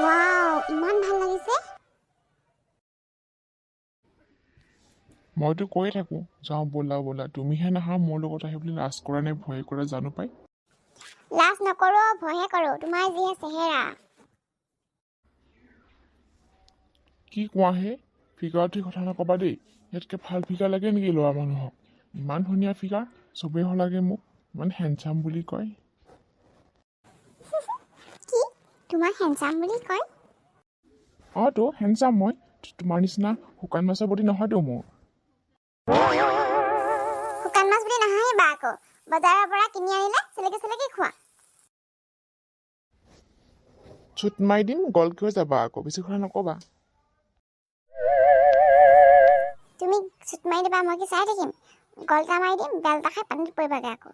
wow ইমান ভাল লাগিছে মইতো কৈয়ে থাকোঁ যাওঁ ব'লা ব'লা তুমিহে নাহা মোৰ লগত আহি বুলি লাজ কৰা নে ভয় কৰা জানো পাই লাজ নকৰো ভয়হে কৰো তোমাৰ যিহে চেহেৰা কি কোৱা হে ফিগাৰটো কথা নক'বা দেই ইয়াতকৈ ভাল ফিগাৰ লাগে নেকি ল'ৰা মানুহক ইমান ধুনীয়া ফিগাৰ চবেই লাগে মোক ইমান হেণ্ডচাম বুলি কয় কি তোমাক হেণ্ডচাম বুলি কয় অঁ তো হেণ্ডচাম মই তোমাৰ নিচিনা শুকান মাছৰ প্ৰতি নহয়তো মোৰ শুকান মাছ বুলি নাহাঁহিবা আকৌ বজাৰৰ পৰা কিনি আনিলে চেলেকি খোৱা চুট মাৰি দিম গলকৈ যাবা আকৌ বেছি কথা নক'বা তুমি চুট মাৰি দিবা মই কি চাই থাকিম গলটা মাৰি দিম বেলটা খাই পানীত পৰিবাগে আকৌ